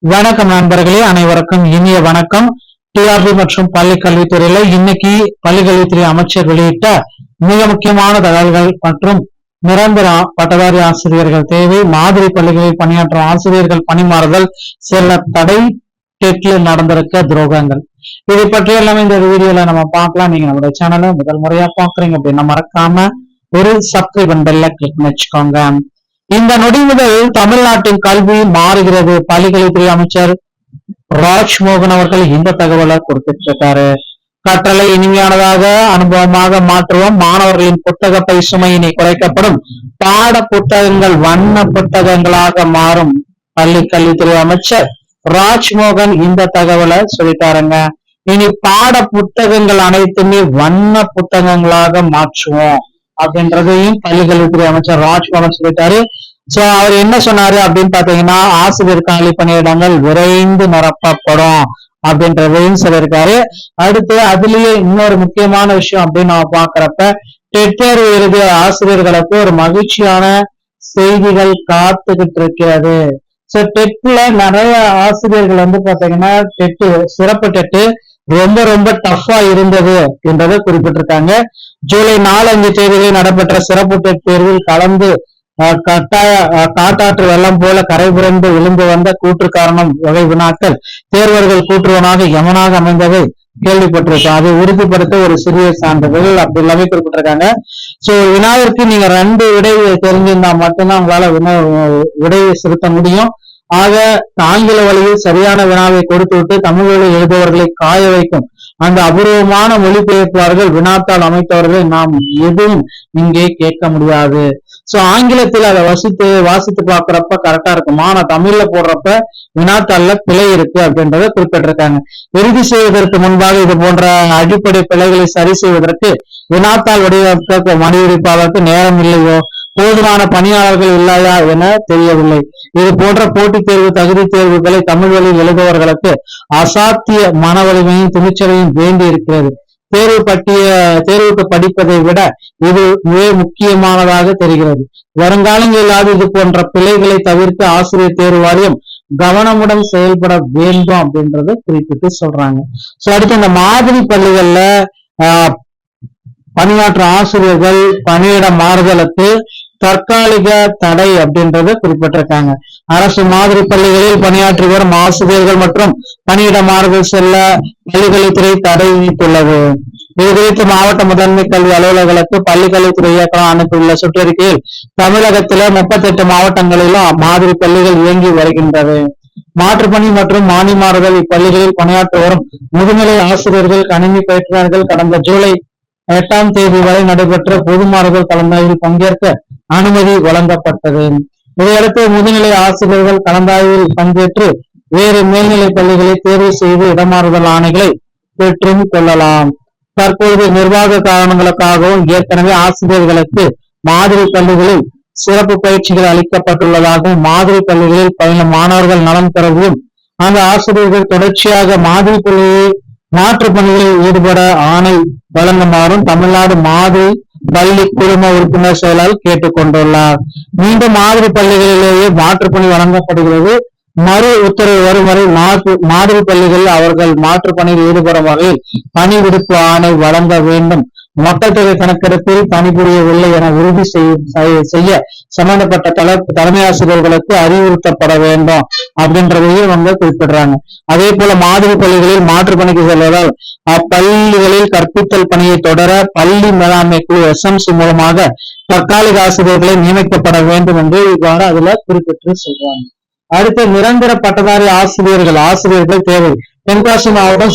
வணக்கம் நண்பர்களே, அனைவருக்கும் இனிய வணக்கம். டிஆர்பி மற்றும் பள்ளி கல்வித்துறையில இன்னைக்கு பள்ளிக்கல்வித்துறை அமைச்சர் வெளியிட்ட மிக முக்கியமான தகவல்கள் மற்றும் நிரந்தர பட்டதாரி ஆசிரியர்கள் தேவை, மாதிரி பள்ளிகளில் பணியாற்றும் ஆசிரியர்கள் பணிமாறுதல், சில தடை, டெட்ல நடந்திருக்க துரோகங்கள், இதை பற்றி எல்லாமே இந்த வீடியோல நம்ம பார்க்கலாம். நீங்க நம்மளோட சேனலை முதல் முறையா பாக்குறீங்க அப்படின்னா மறக்காம ஒரு சப்ஸ்கிரைப் பெல்ல கிளிக் வச்சுக்கோங்க. இந்த நொடி முதல் தமிழ்நாட்டின் கல்வி மாறுகிறது. பள்ளிக்கல்வித்துறை அமைச்சர் ராஜ்மோகன் அவர்கள் இந்த தகவலை கொடுத்திருக்காரு. கற்றலை இனிமையானதாக அனுபவமாக மாற்றுவோம், மாணவர்களின் புத்தக பை சுமையினை குறைக்கப்படும், பாட புத்தகங்கள் வண்ண புத்தகங்களாக மாறும். பள்ளி கல்வித்துறை அமைச்சர் ராஜ்மோகன் இந்த தகவலை சொல்லிட்டாருங்க. இனி பாட புத்தகங்கள் அனைத்துமே வண்ண புத்தகங்களாக மாற்றுவோம் அப்படின்றதையும் பள்ளிக்கல்வித்துறை அமைச்சர் ராஜ்மோகன் சொல்லிட்டாரு. சோ அவர் என்ன சொன்னாரு அப்படின்னு பாத்தீங்கன்னா, ஆசிரியர் காலி பணியிடங்கள் விரைந்து நிரப்பப்படும் அப்படின்றதையும் சொல்லியிருக்காரு. அடுத்து அதுலயே இன்னொரு முக்கியமான விஷயம் அப்படின்னு நம்ம பாக்குறப்ப, டெட் தேர்வு எழுதிய ஆசிரியர்களுக்கு ஒரு மகிழ்ச்சியான செய்திகள் காத்துக்கிட்டு இருக்கிறது. சோ டெட்ல நிறைய ஆசிரியர்கள் பாத்தீங்கன்னா சிறப்பு டெட்டு ரொம்ப ரொம்ப டஃபா இருந்தது என்றதை குறிப்பிட்டிருக்காங்க. ஜூலை 4 தேதிகளில் நடைபெற்ற சிறப்பு டெட் தேர்வில் கலந்து காட்டாற்று வெள்ளம் போல கரை புரண்டு விழுந்து வந்த கூற்று காரணம் வகை வினாக்கள் தேர்வர்கள் கூற்றுவனாக யமனாக அமைந்ததை கேள்விப்பட்டிருக்கோம். அதை உறுதிப்படுத்த ஒரு சிறிய சான்றிதழ் அப்படி எல்லாமே குறிப்பிட்டிருக்காங்க. சோ வினாவிற்கு நீங்க 2 விடை தெரிஞ்சிருந்தா மட்டும்தான் உங்களால விடையை செலுத்த முடியும். ஆக ஆங்கில வழியில் சரியான வினாவை கொடுத்து விட்டு தமிழ் வழியில் எழுதுபவர்களை காய வைக்கும் அந்த அபூர்வமான மொழிபெயர்ப்பாளர்கள் வினாத்தால் அமைத்தவர்களை நாம் எதுவும் இங்கே கேட்க முடியாது. சோ ஆங்கிலத்தில் அதை வாசித்து பாக்குறப்ப கரெக்டா இருக்கும், ஆனா தமிழ்ல போடுறப்ப வினாத்தாள்ல பிழை இருக்கு அப்படின்றத குறிப்பிட்டிருக்காங்க. இறுதி செய்வதற்கு முன்பாக இது போன்ற அடிப்படை பிழைகளை சரி செய்வதற்கு வினாத்தாள் வடிவமைப்பாளருக்கு நேரம் இல்லையோ, போதுமான பணியாளர்கள் இல்லையா என தெரியவில்லை. இது போன்ற போட்டித் தேர்வு தகுதி தேர்வுகளை தமிழ் வழியில் எழுதுபவர்களுக்கு அசாத்திய மன வலிமையும் துணிச்சலையும் வேண்டி இருக்கிறது. தேர்வுக்கு படிப்பதை விட இது மிக முக்கியமானதாக தெரிகிறது. வருங்காலங்களில் இது போன்ற பிழைகளை தவிர்க்க ஆசிரியர் தேர்வு வாரியம் கவனமுடன் செயல்பட வேண்டும் அப்படின்றத குறிப்பிட்டு சொல்றாங்க. சோ அடுத்து இந்த மாதிரி பள்ளிகள்ல பணியாற்றும் ஆசிரியர்கள் பணியிட மாறுதலுக்கு தற்காலிக தடை அப்படின்றத குறிப்பிட்டிருக்காங்க. அரசு மாதிரி பள்ளிகளில் பணியாற்றி வரும் ஆசிரியர்கள் மற்றும் பணியிட மாறுதல் செல்ல பள்ளிக்கல்வித்துறை தடை விதித்துள்ளது. இது குறித்து மாவட்ட முதன்மை கல்வி அலுவலர்களுக்கு பள்ளிக்கல்வித்துறை இயக்கம் அனுப்பியுள்ள சுற்றறிக்கையில் தமிழகத்தில 38 மாவட்டங்களிலும் மாதிரி பள்ளிகள் இயங்கி வருகின்றது. மாற்றுப்பணி மற்றும் மாணி மாறுதல் இப்பள்ளிகளில் பணியாற்றி வரும் முதுநிலை ஆசிரியர்கள் கணினி பயிற்றுனர்கள் கடந்த ஜூலை 8 தேதி வரை நடைபெற்ற பொது மாறுதல் கலந்தாய்வில் பங்கேற்க அனுமதி வழங்கப்பட்டது. இதையடுத்து முதுநிலை ஆசிரியர்கள் கலந்தாய்வில் பங்கேற்று வேறு மேல்நிலை பள்ளிகளை தேர்வு செய்து இடமாறுதல் ஆணைகளை பெற்றும் கொள்ளலாம். தற்போது நிர்வாக காரணங்களுக்காகவும் ஏற்கனவே ஆசிரியர்களுக்கு மாதிரி பள்ளிகளில் சிறப்பு பயிற்சிகள் அளிக்கப்பட்டுள்ளதாகவும் மாதிரி பள்ளிகளில் பயிலும் மாணவர்கள் நலன் பெறவும் அந்த ஆசிரியர்கள் தொடர்ச்சியாக மாதிரி பள்ளிகளில் மாற்று பணிகளில் ஈடுபட ஆணை வழங்குமாறும் தமிழ்நாடு மாதிரி பள்ளி குழும உறுப்பினர் செயலாளர் கேட்டுக்கொண்டுள்ளார். மீண்டும் மாதிரி பள்ளிகளிலேயே மாற்றுப்பணி வழங்கப்படுகிறது. மறு உத்தரவு வரும் வரை மாதிரி பள்ளிகளில் அவர்கள் மாற்றுப் பணியில் ஈடுபடும் வகையில் பணி விடுப்பு ஆணை வழங்க வேண்டும். மக்கள் தொகை கணக்கெடுப்பில் பணிபுரியவில்லை என உறுதி செய்ய சம்பந்தப்பட்ட தலைமை ஆசிரியர்களுக்கு அறிவுறுத்தப்பட வேண்டும் அப்படின்றதையும் குறிப்பிடுறாங்க. அதே போல மாதிரி பள்ளிகளில் மாற்றுப் பணிக்கு செல்வதால் அப்பள்ளிகளில் கற்பித்தல் பணியை தொடர பள்ளி மேலாண்மை குழு SMC மூலமாக தற்காலிக ஆசிரியர்களை நியமிக்கப்பட வேண்டும் என்று இவ்வாறு அதுல குறிப்பிட்டு சொல்றாங்க. அடுத்து நிரந்தர பட்டதாரி ஆசிரியர்கள் தேவை. தென்காசி மாவட்டம்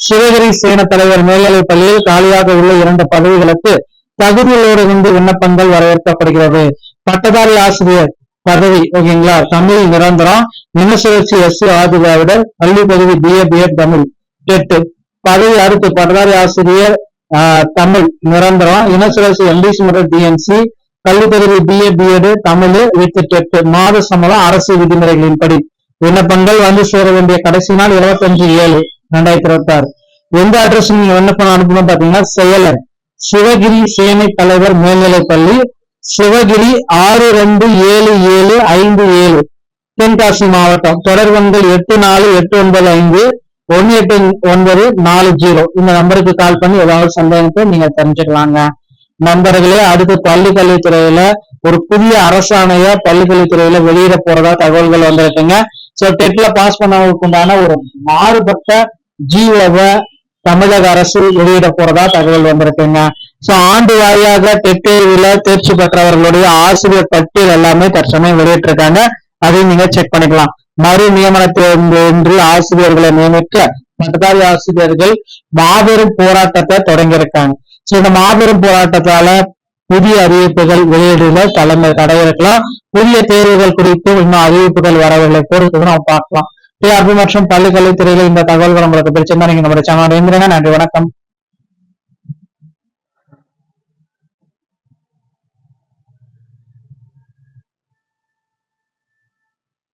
சிவகிரி சேன தலைவர் மேல்நிலைப் பள்ளியில் காலியாக உள்ள 2 பதவிகளுக்கு தகுதியோடு விண்ணப்பங்கள் வரவேற்கப்படுகிறது. பட்டதாரி ஆசிரியர் பதவி ஓகேங்களா, தமிழ் நிரந்தரம், இனசுழற்சி SC ஆதிதிராவிடர், பள்ளி பதவி BA BEd தமிழ் டெட் பதவி. அடுத்து பட்டதாரி ஆசிரியர் தமிழ் நிரந்தரம், இனசுழற்சி MDC மற்றும் DNC, கல்வி பதவி BA BEd Tamil with TET, மாத சம்பளம் அரசு விதிமுறைகளின்படி. விண்ணப்பங்கள் சேர வேண்டிய கடைசி நாள் 25/7/2026. எந்த அட்ரஸ் நீங்க விண்ணப்பம் அனுப்பணும் பாத்தீங்கன்னா, செயலர் சிவகிரி சேனை தலைவர் மேல்நிலைப் பள்ளி, சிவகிரி 627757 தென்காசி மாவட்டம் தொடர்புகள் 8489518940 இந்த நம்பருக்கு கால் பண்ணி ஏதாவது சந்தேகத்தை நீங்க தெரிஞ்சுக்கலாங்க. நண்பர்களே, அடுத்து பள்ளிக்கல்வித்துறையில ஒரு புதிய அரசாணைய பள்ளிக்கல்வித்துறையில வெளியிட போறதா தகவல்கள் வந்திருக்குங்க. சோ டெட்ல பாஸ் பண்ணவங்களுக்கு உண்டான ஒரு மாறுபட்ட ஜிஓவை தமிழக அரசு வெளியிட போறதா தகவல் வந்திருக்குங்க. சோ ஆண்டு வாரியாக டெட் தேர்வுல தேர்ச்சி பெற்றவர்களுடைய ஆசிரியர் பட்டியல் எல்லாமே தற்சமயம் வெளியிட்டிருக்காங்க. அதையும் நீங்க செக் பண்ணிக்கலாம். மறு நியமன தேர்வு ஆசிரியர்களை நியமிக்க பட்டதாரி ஆசிரியர்கள் மாபெரும் போராட்டத்தை தொடங்கியிருக்காங்க. சோ இந்த மாபெரும் போராட்டத்தால புதிய அறிவிப்புகள் வெளியிடுல தடை இருக்கலாம். புதிய தேர்வுகள் குறித்து இன்னும் அறிவிப்புகள் வரவில்லை, பொறுத்து நம்ம பார்க்கலாம். டிஆர்பி மற்றும் பள்ளிக்கல்வித்துறையில இந்த தகவல்கள் உங்களுக்கு பிடிச்சிருந்தா நீங்க நம்ம சேனல் நன்றி, வணக்கம்.